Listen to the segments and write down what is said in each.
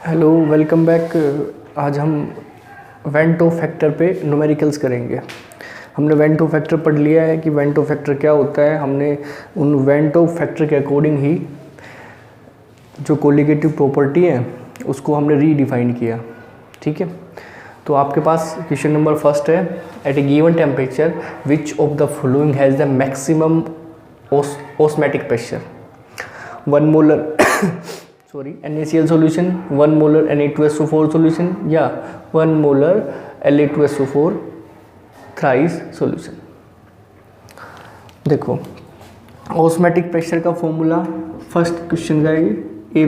Hello, welcome back. आज हम Vento factor पे न्यूमेरिकल्स करेंगे। हमने वेंटो फैक्टर पढ़ लिया है कि वेंटो फैक्टर क्या होता है। हमने उन वेंटो फैक्टर के अकॉर्डिंग ही जो कोलिगेटिव प्रॉपर्टी है उसको हमने रीडिफाइन किया। ठीक है, तो आपके पास क्वेश्चन नंबर फर्स्ट है, at a given temperature which of the following has the maximum osmotic pressure. 1 molar NaCl solution, 1 molar Na2SO4 solution या 1 molar La2SO4 थ्राइस सॉल्यूशन। देखो ऑस्मैटिक प्रेशर का फॉर्मूला फर्स्ट क्वेश्चन का है, ए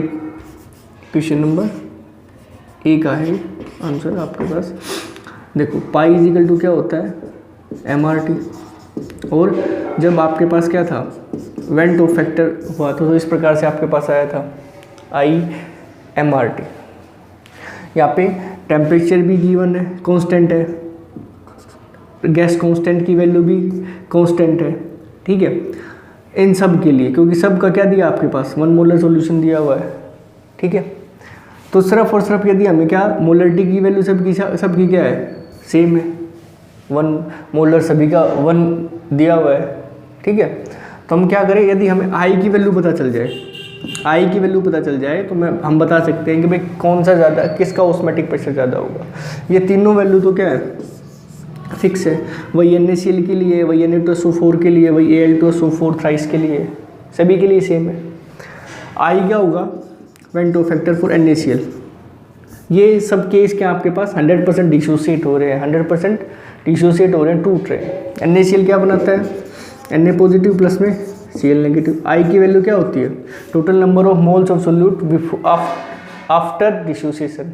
क्वेश्चन नंबर ए का है answer आपके पास। देखो पाई is equal to क्या होता है, MRT। और जब आपके पास क्या था, वेंटो फैक्टर हुआ था तो इस प्रकार से आपके पास आया था IMRT। यहाँ पे टेम्परेचर भी गिवन है, कांस्टेंट है, गैस कांस्टेंट की वैल्यू भी कांस्टेंट है। ठीक है, इन सब के लिए, क्योंकि सब का क्या दिया आपके पास, 1 मोलर सॉल्यूशन दिया हुआ है। ठीक है, तो सिर्फ और सिर्फ यदि हमें क्या मोलरिटी की वैल्यू सबकी क्या है, सेम है। 1 मोलर सभी का 1 दिया हुआ है। ठीक है, तो हम क्या करें, यदि हमें I की वैल्यू पता चल जाए, I की वैल्यू पता चल जाए तो हम बता सकते हैं कि भाई कौन सा ज़्यादा, किसका ऑस्मैटिक प्रेशर ज़्यादा होगा। ये तीनों वैल्यू तो क्या है, फिक्स है। वही NaCl के लिए, वही Na2SO4 के लिए, वही Al2SO4 थ्राइस के लिए, सभी के लिए सेम है। I क्या होगा, वेंटो फैक्टर फॉर NaCl। ये सब केस क्या आपके पास 100% डिसोसिएट हो रहे हैं, 100% डिसोसिएट हो रहे हैं, टूट रहे हैं। NaCl क्या बनाता है, Na पॉजिटिव प्लस में Cl नेगेटिव। I की वैल्यू क्या होती है, total number of moles of solute after dissociation.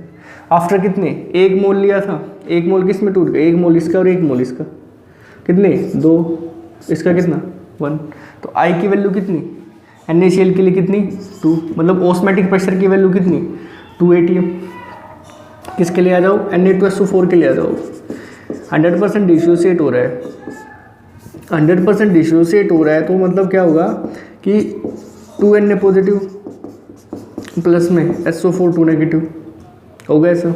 After कितने, 1 मोल लिया था, 1 मोल किस में टूट गया, 1 मोल इसका और 1 मोल इसका, कितने 2, इसका कितना 1। तो I की वैल्यू कितनी, NaCl के लिए कितनी 2, मतलब ऑस्मैटिक प्रेशर की वैल्यू कितनी 2 atm। किसके लिए आ जाओ, Na2SO4 के लिए आ जाओ। 100% डिसोसिएट हो रहा है, 100% डिसोसिएट हो रहा है, तो मतलब क्या होगा कि 2Na पॉजिटिव प्लस में SO4 2 नेगेटिव हो गया। ऐसा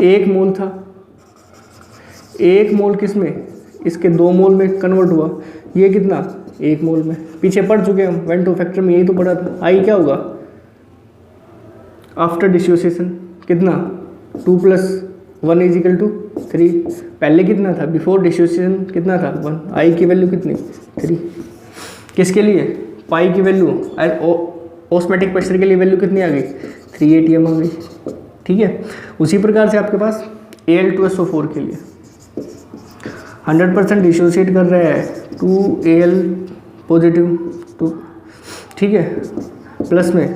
1 मोल था, 1 मोल किस में, इसके 2 मोल में कन्वर्ट हुआ। ये कितना 1 मोल में, पीछे पढ़ चुके हम वेंटो फैक्टर में, यही तो पढ़ा था। I क्या होगा आफ्टर डिसोसिएशन, कितना 2 + 1 = 3। पहले कितना था, बिफोर डिसोसिएशन कितना था 1। I की वैल्यू कितनी 3। किसके लिए, पाई की वैल्यू, ऑस्मैटिक प्रेशर के लिए वैल्यू कितनी आ गई 3 atm आ गई। ठीक है, उसी प्रकार से आपके पास Al2SO4 के लिए 100% डिसोसिएट कर रहा है, 2Al पॉजिटिव 2, ठीक है, प्लस में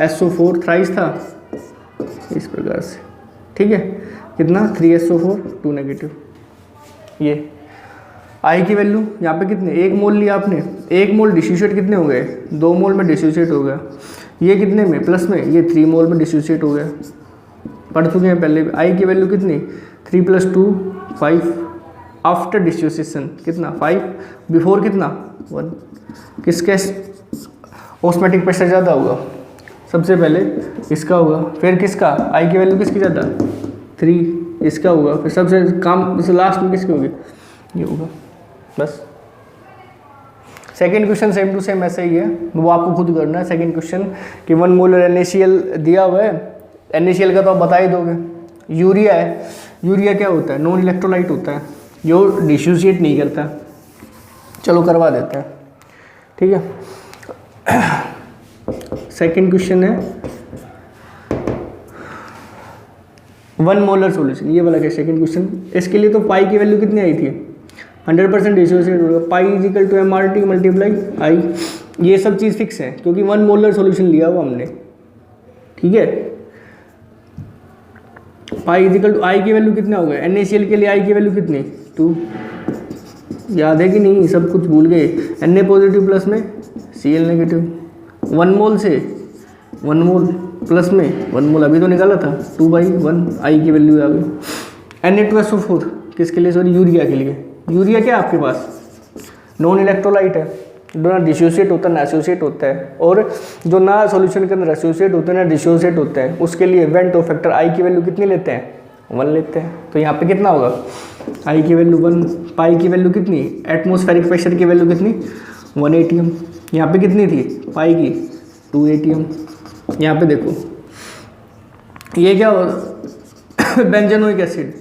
SO4 थ्राइस था इस प्रकार से। ठीक है, कितना 3SO4 2 नेगेटिव। ये I की वैल्यू यहाँ पे कितने, 1 मोल लिया आपने, 1 मोल डिसोसिएट कितने हो गए, 2 मोल में डिसोसिएट हो गया। ये कितने में, प्लस में, ये 3 मोल में डिसोसिएट हो गया, पढ़ चुके हैं पहले। I की वैल्यू कितनी 3 + 2 5, आफ्टर डिसोसिएशन कितना 5, बिफोर कितना 1। किसका ऑस्मैटिक प्रेशर ज़्यादा होगा, सबसे पहले इसका होगा, फिर किसका, I की वैल्यू किसकी ज़्यादा 3, इसका होगा, फिर सबसे कम लास्ट में किसकी होगी, ये होगा। बस second question same to same ऐसे ही है, वो आपको खुद करना है। सेकेंड क्वेश्चन कि 1 मोलर NaCl दिया हुआ है, NaCl का तो आप बता ही दोगे। यूरिया है, यूरिया क्या होता है, नॉन इलेक्ट्रोलाइट होता है, जो डिसोसिएट नहीं करता। चलो करवा देते हैं। ठीक है, सेकेंड क्वेश्चन है 1 मोलर सॉल्यूशन, ये वाला क्या सेकेंड क्वेश्चन। इसके लिए तो पाई की वैल्यू कितनी आई थी, 100% डिसोसिएट होगा, पाई = MRT × I। ये सब चीज़ फिक्स है क्योंकि 1 मोलर सॉल्यूशन लिया हुआ हमने। ठीक है, पाई = I की वैल्यू कितना हो गया, NaCl के लिए I की वैल्यू कितनी 2, याद है कि नहीं, सब कुछ भूल गए। Na पॉजिटिव प्लस में Cl नेगेटिव, 1 मोल से 1 मोल प्लस में 1 मोल अभी तो निकाला था, 2/1 I की वैल्यू आ गई। Na2SO4 किसके लिए, सॉरी यूरिया के लिए। यूरिया क्या आपके पास नॉन इलेक्ट्रोलाइट है, जो ना डिसोसिएट होता है ना एसोसिएट होता है, और जो ना सॉल्यूशन के अंदर एसोसिएट होता है ना डिसोसिएट होता है, उसके लिए वेंट ऑफ फैक्टर आई की वैल्यू कितनी लेते हैं, 1 लेते हैं। तो यहाँ पे कितना होगा, आई की वैल्यू 1, पाई की वैल्यू कितनी, एटमॉस्फेरिक प्रेशर की वैल्यू कितनी 1 atm, यहाँ पे कितनी थी पाई की 2 atm। यहाँ पे देखो ये क्या हो बेंजोइक एसिड,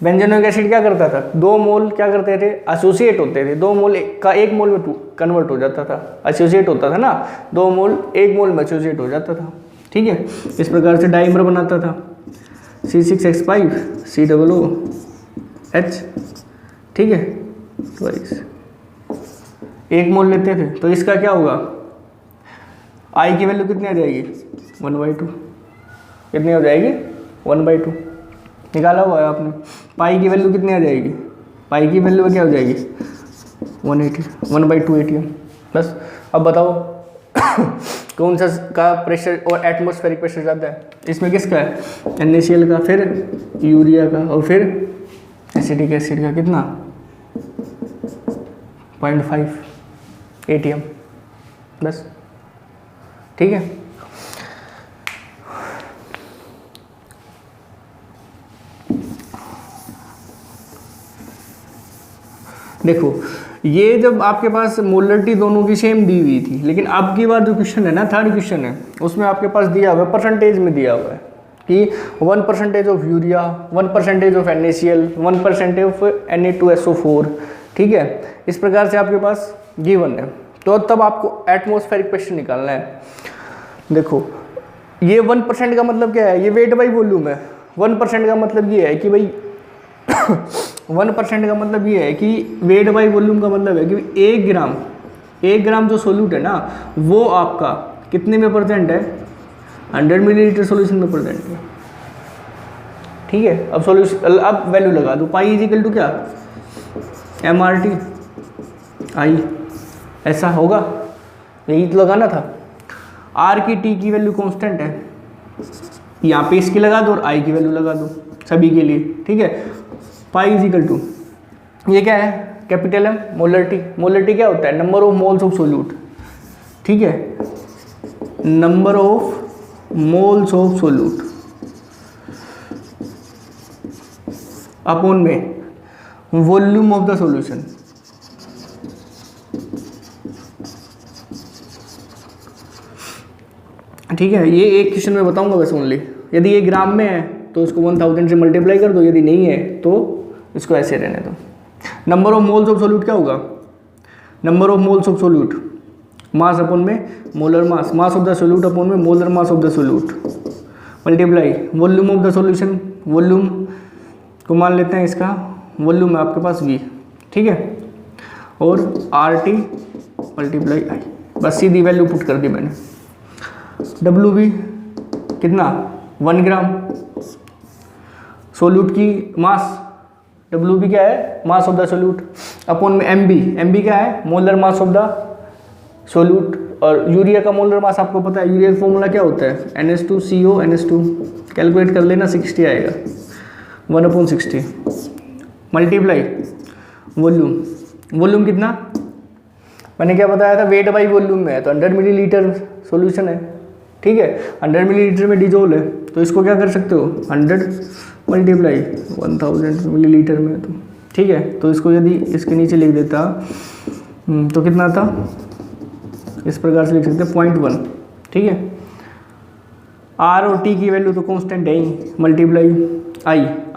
बेंजोइक एसिड क्या करता था, 2 मोल क्या करते थे एसोसिएट होते थे, 2 मोल का 1 मोल में कन्वर्ट हो जाता था, एसोसिएट होता था ना, 2 मोल 1 मोल में एसोसिएट हो जाता था। ठीक है, इस प्रकार से डाइमर बनाता था C6H5 COOH। ठीक है, ट्वाइस 1 मोल लेते थे, तो इसका क्या होगा, आई की वैल्यू कितनी आ जाएगी 1/2, कितनी हो जाएगी 1/2, निकाला हुआ है आपने। पाई की वैल्यू कितनी आ जाएगी, पाई की वैल्यू क्या हो जाएगी 1/2 atm। बस अब बताओ कौन सा का प्रेशर और एटमॉस्फेरिक प्रेशर ज़्यादा है, इसमें किसका है NaCl का, फिर यूरिया का, और फिर एसिटिक एसिड का कितना 0.5 atm। बस ठीक है। देखो ये जब आपके पास मोलरिटी दोनों की सेम दी हुई थी, लेकिन अब की बार जो क्वेश्चन है ना, थर्ड क्वेश्चन है, उसमें आपके पास दिया हुआ है परसेंटेज में दिया हुआ है कि 1% of urea, 1% of NaCl, 1% of Na2SO4। ठीक है, इस प्रकार से आपके पास गिवन है, तो तब आपको एटमॉस्फेरिक प्रेशर निकालना है। देखो ये 1% का मतलब क्या है, ये वेट बाई वॉल्यूम है। 1% का मतलब ये है कि भाई 1% का मतलब ये है कि वेट बाई वॉल्यूम का मतलब है कि 1 ग्राम जो सोल्यूट है ना, वो आपका कितने में परसेंट है, 100 मिलीलीटर सोल्यूशन में परसेंट है। ठीक है, अब सोल्यूशन, अब वैल्यू लगा दो, पाई इजिकल टू क्या MRT आई, ऐसा होगा, यही तो लगाना था। R की T की वैल्यू कांस्टेंट है, यहाँ पे इसकी लगा दो और I की वैल्यू लगा दो सभी के लिए। ठीक है, पाई इजिकल टू ये क्या है, कैपिटल M मोलरिटी। मोलरिटी क्या होता है, number of moles of solute. ठीक है, number of moles of solute upon में वॉल्यूम ऑफ द सॉल्यूशन। ठीक है, ये एक क्वेश्चन में बताऊंगा वैसे ओनली। यदि ये ग्राम में है तो इसको 1000 से मल्टीप्लाई कर दो, यदि नहीं है तो इसको ऐसे रहने दो। Number of moles of solute क्या होगा, number of moles of solute mass upon में molar mass, mass of the solute upon में molar mass of the solute, multiply volume of the solution. Volume को मान लेते हैं, इसका वॉल्यूम है आपके पास V। ठीक है, और RT मल्टीप्लाई I, बस सीधी वैल्यू पुट कर दी मैंने। WB कितना 1 ग्राम, सोल्यूट की मास, WB क्या है mass of the solute, upon में MB क्या है molar mass of the solute. और यूरिया का मोलर मास आपको पता है, यूरिया का फॉर्मूला क्या होता है NH2CO NH2, कैलकुलेट कर लेना 60 आएगा 1/60, मल्टीप्लाई वॉल्यूम कितना मैंने क्या बताया था, वेट बाई वॉल्यूम में है तो 100 मिलीलीटर सॉल्यूशन है। ठीक है, 100 मिलीलीटर में डिजोल है, तो इसको क्या कर सकते हो 100 मल्टीप्लाई 1000 मिलीलीटर में। तो ठीक है, तो इसको यदि इसके नीचे लिख देता तो कितना था, इस प्रकार से लिख सकते हैं 0.1। ठीक है, R और T की वैल्यू तो कांस्टेंट है ही, मल्टीप्लाई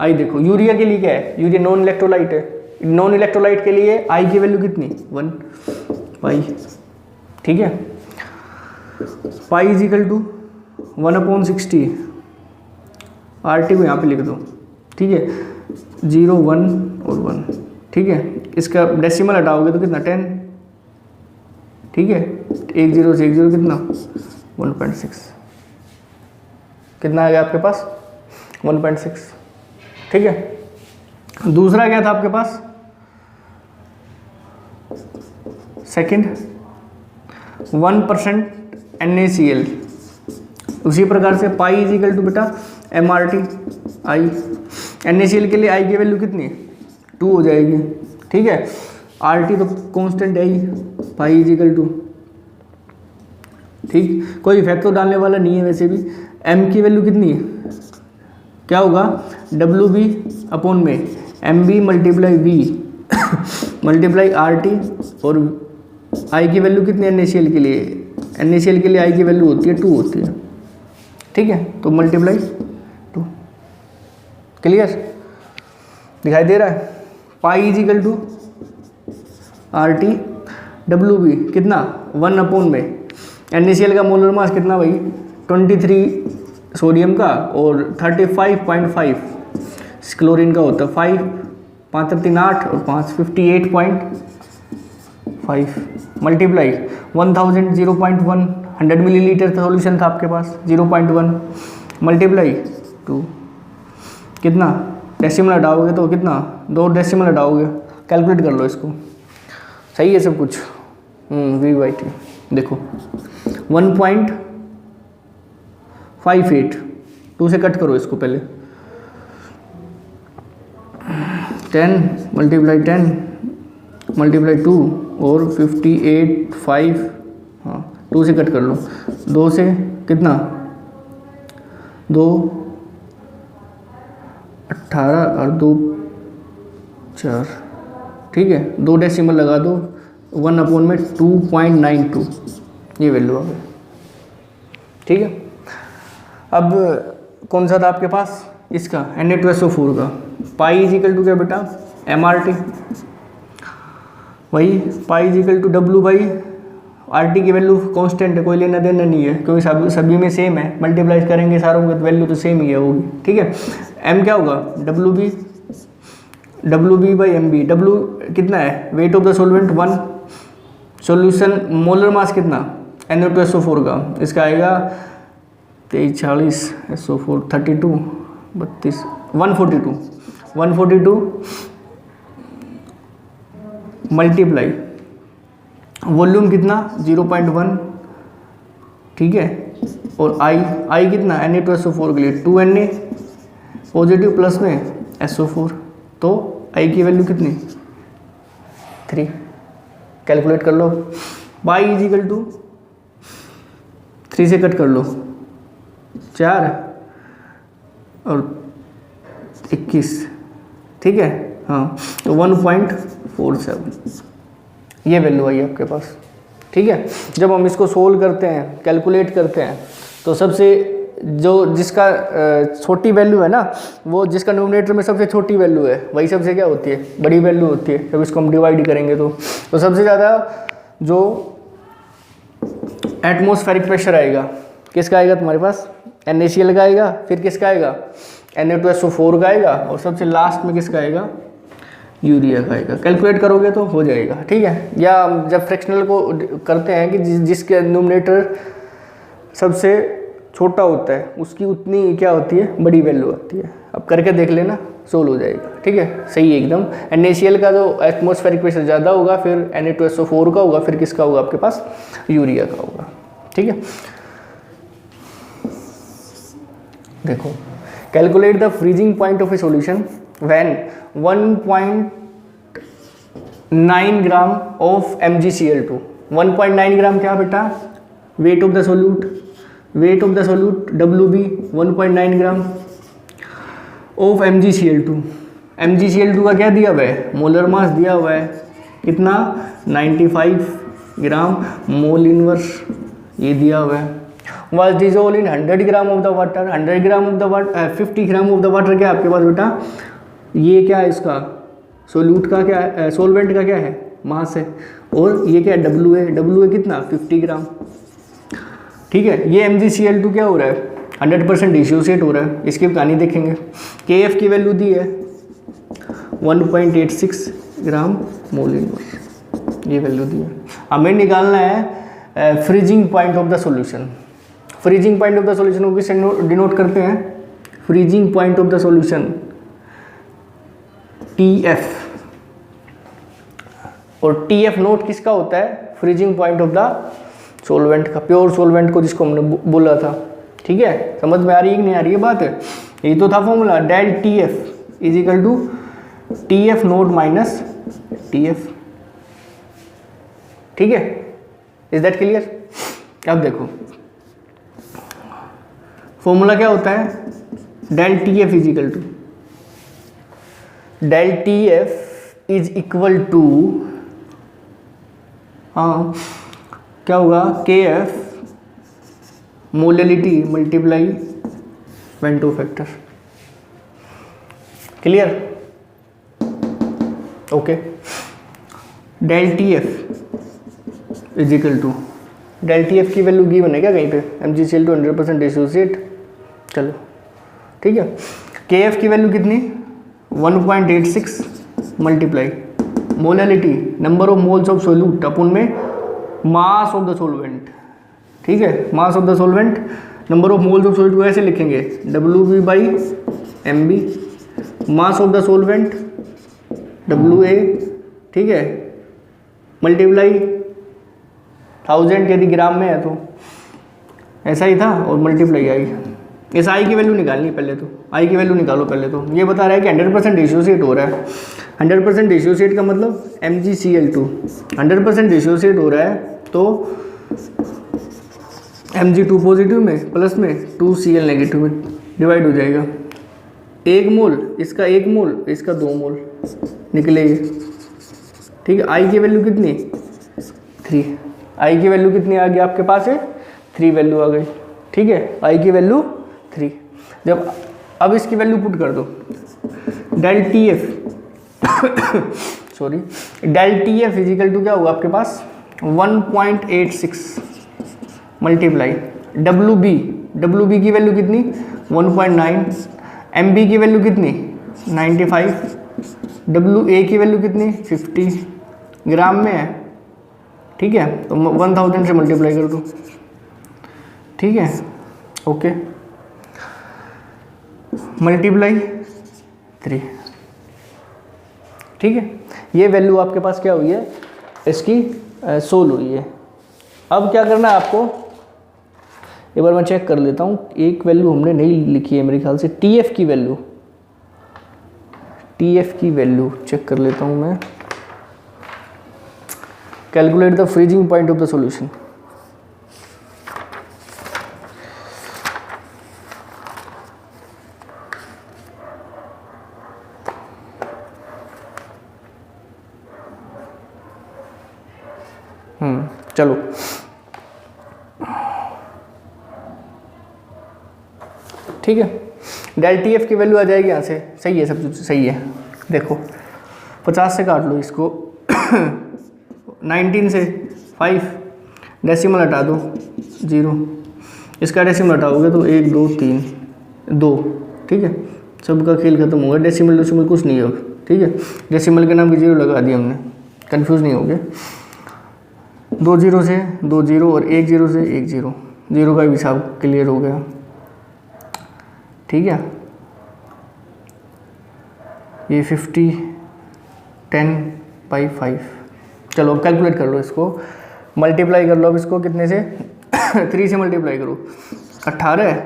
I देखो यूरिया के लिए क्या है, यूरिया नॉन इलेक्ट्रोलाइट है, नॉन इलेक्ट्रोलाइट के लिए I की वैल्यू कितनी 1 पाई। ठीक है, pi is equal to 1/60, RT को यहाँ पे लिख दो। ठीक है, 0 1 और 1। ठीक है, इसका डेसिमल हटाओगे तो कितना 10। ठीक है, 1 0 से 1 0 कितना 1.6, कितना आ गया आपके पास 1.6। ठीक है, दूसरा क्या था आपके पास, सेकंड 1% NaCl। उसी प्रकार से पाई इज इक्वल टू बेटा MRT I, NaCl के लिए I की वैल्यू कितनी 2 हो जाएगी। ठीक है, आर टी तो कांस्टेंट है ही, पाई इज इक्वल टू, ठीक, कोई इफेक्ट तो डालने वाला नहीं है वैसे भी। एम की वैल्यू कितनी है, क्या होगा, डब्ल्यू बी अपॉन में M B multiply V multiply R T, और आई की वैल्यू कितनी है NaCl के लिए, NaCl के लिए आई की वैल्यू होती है 2 होती है, ठीक है, तो मल्टीप्लाई 2। क्लियर, दिखाई दे रहा है। Pi is equal to R T W B कितना 1 अपॉन में NaCl का मोलर मास कितना भाई 23 सोडियम का और 35.5 क्लोरीन का होता है, 5 5 3 8 और 5 58.5 मल्टीप्लाई 1000 0.1 100 मिलीलीटर का सॉल्यूशन था आपके पास 0.1 मल्टीप्लाई 2 कितना, डेसिमल हटाओगे तो कितना 2 डेसिमल हटाओगे, कैलकुलेट कर लो इसको, सही है सब कुछ। V/T देखो 1.58 2 से कट करो इसको पहले, 10 मल्टीप्लाई 10 मल्टीप्लाई 2 और 58.5, हाँ 2 से कट कर लो, 2 से कितना 2 18 और 2 4, ठीक है, 2 डेसिमल लगा दो 1 अपॉन में 2.92 ये वैल्यू आ गई, ठीक है। अब कौन सा था आपके पास इसका Na2SO4 का, पाई इज इक्वल टू क्या बेटा MRT, वही pi is equal to W by RT की वैल्यू कांस्टेंट है, कोई लेना देना नहीं है क्योंकि सभी में सेम है, मल्टीप्लाई करेंगे सारों की वैल्यू तो सेम ही है होगी, ठीक है। M क्या होगा WB बाई MB, W कितना है wait of the solvent 1, solution molar mass कितना Na2SO4 का, इसका आएगा 23 40 SO4 32 32 142 मल्टीप्लाई वॉल्यूम कितना 0.1, ठीक है, और आई कितना Na2SO4 के लिए 2Na पॉजिटिव प्लस में SO4, तो आई की वैल्यू कितनी 3, कैलकुलेट कर लो। पाई इज इक्वल टू 3 से कट कर लो 4 और 21, ठीक है, हाँ तो 1.47 ये वैल्यू आई आपके पास, ठीक है। जब हम इसको सोल्व करते हैं कैलकुलेट करते हैं तो सबसे जो जिसका छोटी वैल्यू है ना, वो जिसका नोमिनेटर में सबसे छोटी वैल्यू है वही सबसे क्या होती है बड़ी वैल्यू होती है, जब इसको हम डिवाइड करेंगे तो सबसे ज़्यादा जो एटमॉस्फेरिक प्रेशर आएगा किसका आएगा तुम्हारे पास NaCl का आएगा, फिर किसका आएगा Na2SO4 का आएगा, और सबसे लास्ट में किसका आएगा यूरिया का आएगा। कैलकुलेट करोगे तो हो जाएगा, ठीक है। या जब फ्रैक्शनल को करते हैं कि जिसके नोमिनेटर सबसे छोटा होता है उसकी उतनी क्या होती है बड़ी वैल्यू आती है, अब करके देख लेना सोल्व हो जाएगा, ठीक है, सही है एकदम। NaCl का जो एटमॉस्फेरिक प्रेशर ज़्यादा होगा, फिर Na2SO4 का होगा, फिर किसका होगा आपके पास यूरिया का होगा, ठीक है। देखो calculate the freezing point of A solution when 1.9 gram of MgCl2, 1.9 ग्राम क्या बेटा wait of the solute, wait of the solute WB 1.9 gram of MgCl2, MgCl2 का क्या दिया हुआ है मोलर मास दिया हुआ है कितना 95 ग्राम मोल इनवर्स ये दिया हुआ है, was dissolved in 100 gram of the water, 100 gram of the water 50 gram of the water क्या आपके पास बेटा, ये क्या है इसका सोल्यूट का क्या है सोलवेंट का क्या है मास है, और ये क्या है W है कितना 50 ग्राम, ठीक है। ये MgCl2 क्या हो रहा है 100% डिसोसिएट हो रहा है, इसकी कहानी देखेंगे। Kf की वैल्यू दी है 1.86 ग्राम मोल इनवर्स, ये वैल्यू दी है। हमें निकालना है freezing point of the solution, freezing point of the solution को किससे डिनोट करते हैं freezing point of the solution TF, और TF नोट किसका होता है freezing point of the solvent का, प्योर सोलवेंट को जिसको हमने बोला था, ठीक है। समझ में आ रही है कि नहीं आ रही है बात है, ये तो था formula del TF is equal to TF naught minus TF, ठीक है, इज दैट क्लियर? अब देखो फॉर्मूला क्या होता है, del T F is equal to, del T F is equal to, हाँ क्या होगा, K F molality multiply van't Hoff factor. Clear? Okay, del T F is equal to, del T F की value given है क्या कहीं पे, MgCl2 100% dissociate, चलो ठीक है। के एफ की वैल्यू कितनी, 1.86 multiply molality number of moles of solute upon में मास ऑफ द सोलवेंट, ठीक है, mass of the solvent, number of moles of solute को ऐसे लिखेंगे WB/MB, mass of the solvent WA, ठीक है, मल्टीप्लाई 1000 यदि ग्राम में है तो ऐसा ही था, और मल्टीप्लाई आई, इस आई की वैल्यू निकालनी पहले, तो आई की वैल्यू निकालो पहले। तो ये बता रहा है कि 100% डिसोसिएट हो रहा है, 100% डिसोसिएट का मतलब MgCl2 100% डिसोसिएट हो रहा है, तो Mg2 पॉजिटिव में प्लस में 2Cl नेगेटिव में डिवाइड हो जाएगा, 1 मोल इसका 1 मोल इसका 2 मोल निकलेगी, ठीक है। आई की वैल्यू कितनी, 3, आई की वैल्यू कितनी आ गई आपके पास है, 3 वैल्यू आ गई, ठीक है, आई की वैल्यू 3। जब अब इसकी वैल्यू पुट कर दो, del T F sorry, del T F physical to क्या होगा आपके पास 1.86 मल्टीप्लाई WB की वैल्यू कितनी 1.9, MB की वैल्यू कितनी 95, WA की वैल्यू कितनी 50 ग्राम में है, ठीक है, तो 1000 से मल्टीप्लाई कर दो, ठीक है, ओके, मल्टीप्लाई 3, ठीक है। ये वैल्यू आपके पास क्या हुई है, इसकी सोल्व हुई है। अब क्या करना है आपको, एक बार मैं चेक कर लेता हूँ, एक वैल्यू हमने नहीं लिखी है मेरे ख्याल से, TF की वैल्यू, TF की वैल्यू चेक कर लेता हूँ मैं, calculate the freezing point of the solution. चलो ठीक है, डेल टी एफ की वैल्यू आ जाएगी यहाँ से, सही है, सब कुछ सही है। देखो 50 से काट लो इसको 19 से 5 डेसिमल हटा दो 0, इसका डेसिमल हटाओगे तो 1 2 3 2, ठीक है, सबका खेल खत्म होगा, डेसिमल कुछ नहीं है अब, ठीक है, डेसिमल के नाम की 0 लगा दी हमने, कंफ्यूज नहीं हो गए, 2 0 से 2 0 और 1 0 से 1 0, 0 का भी हिसाब क्लियर हो गया, ठीक है। ये 50 10/5, चलो अब कैलकुलेट कर लो इसको, मल्टीप्लाई कर लो अब इसको कितने से 3 से मल्टीप्लाई करो, 18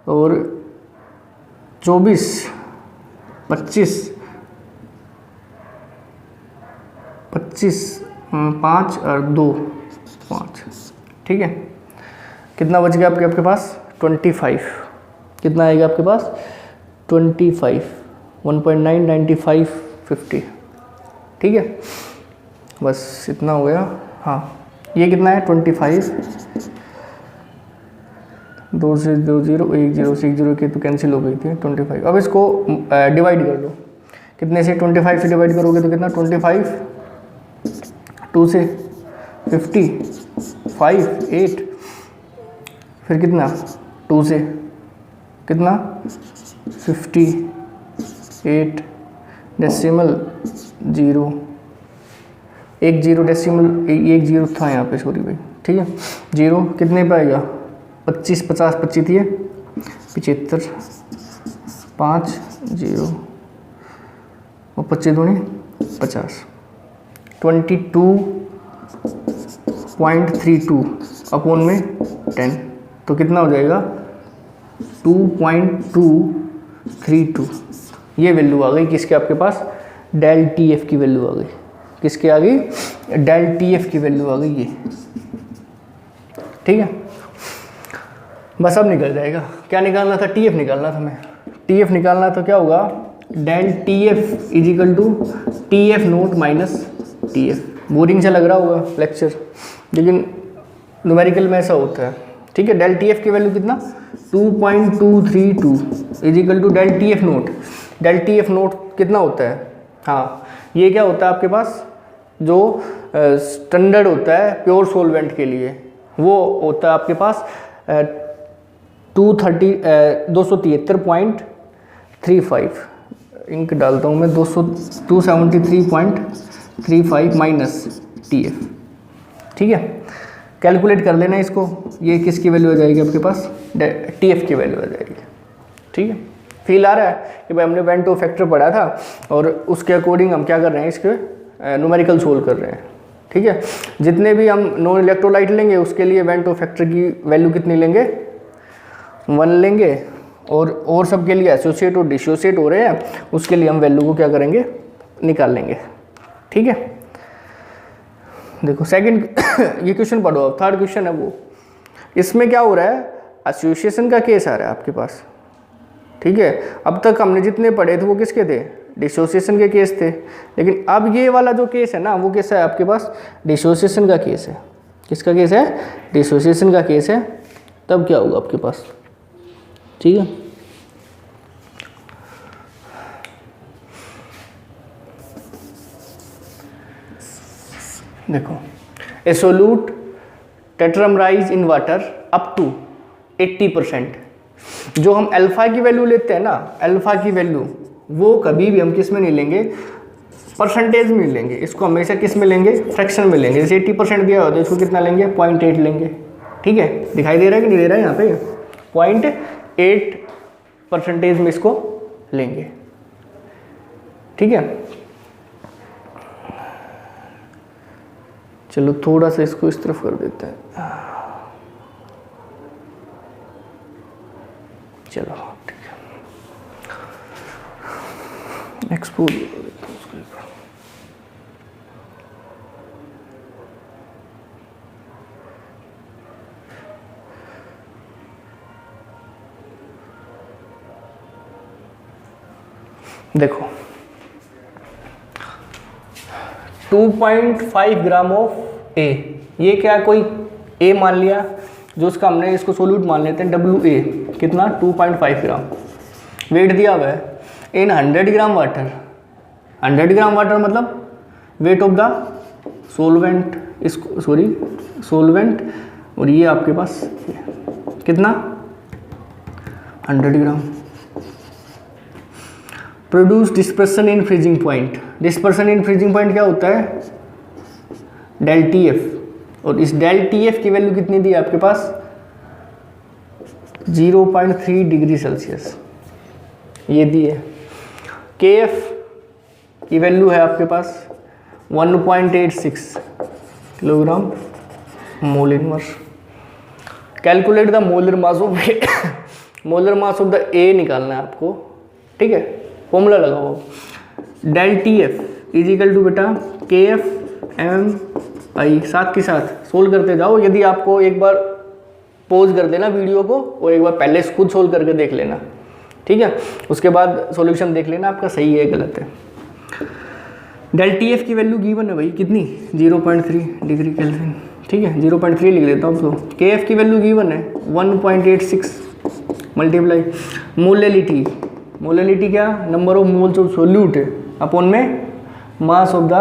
और 24 25 5 और 2 5, ठीक है, कितना बच गया आपके पास 25, कितना आएगा आपके पास 25, 1.9 95 50, ठीक है, बस इतना हो गया। हाँ ये कितना है 25, 2 से 2 0 1 0 से 1 0 की तो कैंसिल हो गई थी 25। अब इसको डिवाइड कर लो, कितने से 25 से डिवाइड करोगे तो कितना 25, 2 से 50 5 8, फिर कितना 2 से कितना 58 डेसिमल 0 1 0 डेसिमल 1 0 था यहाँ पे, सॉरी भाई, ठीक है, 0 कितने पे आएगा 25 50 25 थी 75 5 0 और 25 दूनी 50, 22.32 अपॉन में 10, तो कितना हो जाएगा 2.232, ये वैल्यू आ गई किसके आपके पास, डेल टी एफ की वैल्यू आ गई, किसके आ गई डेल टी एफ की वैल्यू आ गई ये, ठीक है। बस अब निकल जाएगा। क्या निकालना था? टी एफ निकालना था हमें। टी एफ निकालना तो क्या होगा, del T F is equal to T F naught minus T F. Boring सा लग रहा होगा लेक्चर, लेकिन न्यूमेरिकल में ऐसा होता है, ठीक है। डेल टी एफ की वैल्यू कितना, 2.232 is equal to del T F naught. Del T F naught कितना होता है? हाँ, ये क्या होता है आपके पास, जो स्टैंडर्ड होता है प्योर सोलवेंट के लिए, वो होता है आपके पास 273.35। इंक डालता हूँ मैं, 273.35 माइनस टी एफ, ठीक है। कैलकुलेट कर लेना इसको, ये किसकी वैल्यू आ जाएगी आपके पास, टी एफ की वैल्यू आ जाएगी, ठीक है। फील आ रहा है कि भाई हमने वेन टू फैक्टर पढ़ा था और उसके अकॉर्डिंग हम क्या कर रहे हैं, इसके न्यूमेरिकल सोल्व कर रहे हैं, ठीक है। जितने भी हम नॉन इलेक्ट्रोलाइट लेंगे उसके लिए वेन टू फैक्टर की वैल्यू कितनी लेंगे, 1 लेंगे, और सब के लिए एसोसिएट और डिसोसिएट हो रहे हैं उसके लिए हम वैल्यू को क्या करेंगे, निकाल लेंगे, ठीक है। देखो सेकंड ये क्वेश्चन पढ़ो, अब थर्ड क्वेश्चन है वो। इसमें क्या हो रहा है, एसोसिएशन का केस आ रहा है आपके पास, ठीक है। अब तक हमने जितने पढ़े थे वो किसके थे, डिसोसिएशन के केस थे, लेकिन अब ये वाला जो केस है ना, वो कैसा है आपके पास, डिसोसिएशन का केस है। किसका केस है, डिसोसिएशन का केस है। तब क्या होगा आपके पास, ठीक है। देखो, a solute tetramerise in water up to 80%। जो हम अल्फा की वैल्यू लेते हैं ना, अल्फा की वैल्यू वो कभी भी हम किस में नहीं लेंगे, परसेंटेज में लेंगे। इसको हमेशा किस में लेंगे, फ्रैक्शन में लेंगे। जैसे 80% दिया होता है, इसको कितना लेंगे, 0.8 लेंगे, ठीक है। दिखाई दे रहा है कि नहीं दे रहा है, यहाँ पे 0.8% में इसको लेंगे, ठीक है। चलो थोड़ा सा इसको इस तरफ कर देते हैं, चलो ठीक है। एक्सपोर्ट कर देते हैं उसको। देखो 2.5 ग्राम ऑफ ए, ये क्या कोई ए मान लिया, जो उसका हमने इसको सोल्यूट मान लेते हैं डब्ल्यू ए, कितना 2.5 ग्राम। वेट दिया हुआ है in 100 gram water. 100 gram water मतलब वेट ऑफ द सोलवेंट, इसको सॉरी सोलवेंट, और ये आपके पास कितना 100 gram. Produce dispersion in freezing point. Dispersion in freezing point क्या होता है, डेल टी एफ। और इस डेल टी एफ की वैल्यू कितनी दी है आपके पास, 0.3 डिग्री सेल्सियस ये दी है। के एफ की वैल्यू है आपके पास 1.86 kilogram mole inverse. Calculate the molar mass of molar mass of the A निकालना है आपको, ठीक है। फॉर्मूला लगाओ, del T F is equal to बेटा के एफ एम आई। साथ के साथ सोल्व करते जाओ। यदि आपको एक बार पॉज कर देना वीडियो को और एक बार पहले खुद सोल्व करके देख लेना, ठीक है। उसके बाद सॉल्यूशन देख लेना आपका सही है गलत है। डेल टी एफ की वैल्यू गिवन है भाई कितनी, 0.3 डिग्री केल्विन, ठीक है। 0.3 लिख देता हूँ। तो के एफ की वैल्यू गिवन है 1.86 मल्टीप्लाई मोलेलिटी। मोलेलिटी क्या, number of moles of solute upon में mass of the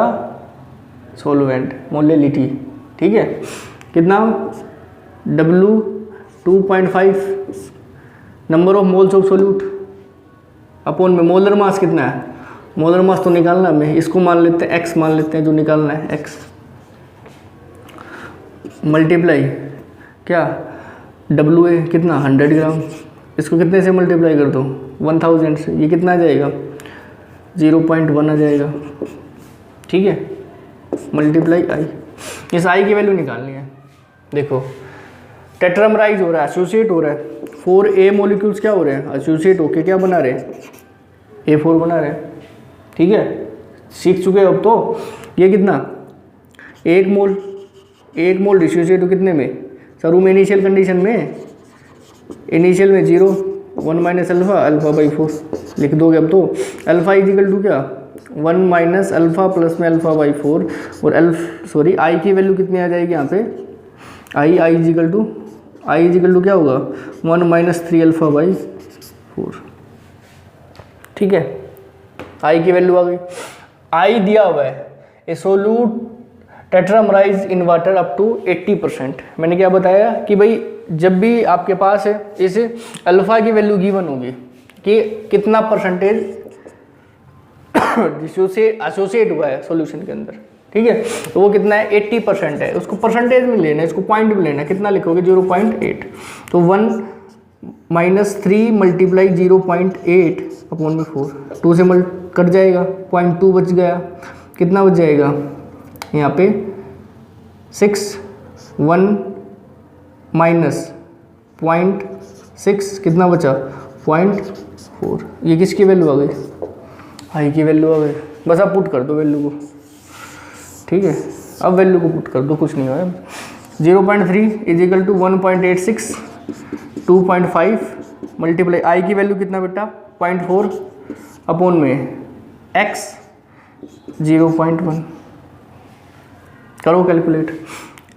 solvent, molality, ठीक है। कितना W 2.5 number of moles of solute upon में मोलर मास कितना है, मोलर मास तो निकालना हमें, इसको मान लेते हैं x मान लेते हैं, जो निकालना है x मल्टीप्लाई क्या WA कितना 100 ग्राम, इसको कितने से मल्टीप्लाई कर दो 1000 से, ये कितना आ जाएगा 0.1 आ जाएगा, ठीक है। मल्टीप्लाई I, इस I की वैल्यू निकालनी है। देखो टेट्रामराइज हो रहा है, एसोसिएट हो रहा है, 4A मॉलिक्यूल्स क्या हो रहे हैं, एसोसिएट होके क्या बना रहे हैं, A4 बना रहे हैं, ठीक है। सीख चुके हो अब तो। ये कितना, 1 मोल डिसोसिएट हो कितने में सर, रूम इनिशियल कंडीशन में, इनिशियल में 0, 1 माइनस अल्फ़ा बाई 4 लिख दोगे अब तो। अल्फ़ा इजिकल टू क्या 1 माइनस अल्फ़ा प्लस में अल्फ़ा बाई 4 और आई की वैल्यू कितनी आ जाएगी यहाँ पे, आई इजिकल टू क्या होगा 1 माइनस 3 अल्फ़ा बाई 4। ठीक है, आई की वैल्यू आ गई। आई दिया हुआ है a solute tetramerise in water up to 80%। मैंने क्या बताया कि भाई जब भी आपके पास है इस अल्फ़ा की वैल्यू गिवन होगी कि कितना परसेंटेज एसोसिएट हुआ है सॉल्यूशन के अंदर, ठीक है, तो वो कितना है 80% है। उसको परसेंटेज में लेना है, इसको पॉइंट में लेना है, कितना लिखोगे 0.8, तो 1 माइनस 3 मल्टीप्लाई 0.8 अपॉन में 4, 2 से कट जाएगा, 0.2 बच गया, कितना बच जाएगा यहाँ पे 6, 1 माइनस 0.6 कितना बचा 0.4। ये किसकी वैल्यू आ गई, आई की वैल्यू आ गई। बस आप पुट कर दो वैल्यू को, ठीक है, अब वैल्यू को पुट कर दो, कुछ नहीं हुआ। 0.3 इजिकल टू 1.86, 2.5 मल्टीप्लाई आई की वैल्यू कितना बेटा 0.4 अपॉन में x 0.1। करो कैलकुलेट,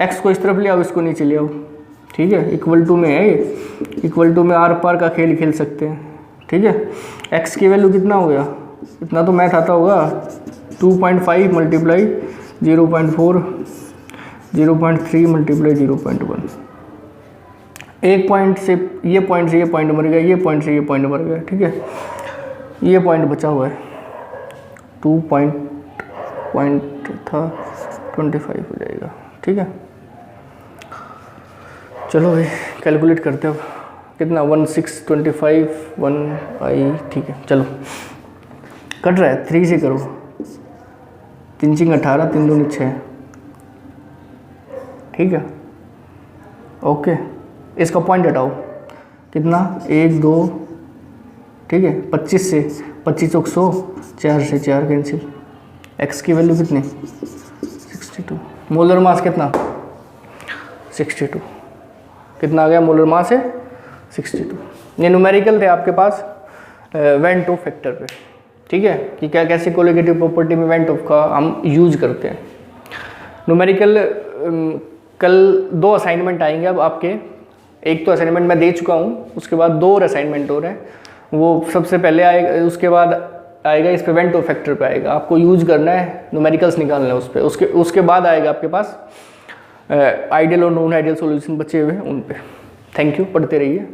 x को इस तरफ ले आओ, इसको नीचे ले आओ, ठीक है, इक्वल टू में है ये, इक्वल टू में आर पार का खेल खेल सकते हैं, ठीक है। x की वैल्यू कितना हो गया, इतना तो मैथ आता होगा, 2.5 मल्टीप्लाई 0.4, 0.3 मल्टीप्लाई 0.1। एक पॉइंट से ये पॉइंट मर गया, ये पॉइंट से ये पॉइंट मर गया, ठीक है, ये पॉइंट बचा हुआ है, 2 पॉइंट था 25 हो जाएगा, ठीक है। चलो भाई कैलकुलेट करते हो कितना 1625 1 आई, ठीक है। चलो कट रहा है, 3 से करो, 3 चिंग 18, 3 दूनी 6, ठीक है, ओके। इसका पॉइंट हटाओ, कितना 1 2, ठीक है, 25 से 25 चौक 100, 4 से 4 कैंसिल। x की वैल्यू कितनी 62, मोलर मास कितना 62, कितना आ गया मोलर मास है 62। ये न्यूमेरिकल थे आपके पास वेंट ऑफ फैक्टर पे, ठीक है, कि क्या कैसे कोलिगेटिव प्रॉपर्टी में वेंट ऑफ का हम यूज करते हैं। न्यूमेरिकल कल 2 असाइनमेंट आएंगे अब आपके, एक तो असाइनमेंट मैं दे चुका हूँ, उसके बाद 2 और असाइनमेंट हो रहे हैं, वो सबसे पहले आएगा, उसके बाद आएगा इस पे वेंट ऑफ फैक्टर पे आएगा, आपको यूज करना है, न्यूमेरिकल्स निकालना है उस पर, उसके बाद आएगा आपके पास आइडियल और नॉन आइडियल सॉल्यूशन बचे हुए हैं उन पे। थैंक यू, पढ़ते रहिए।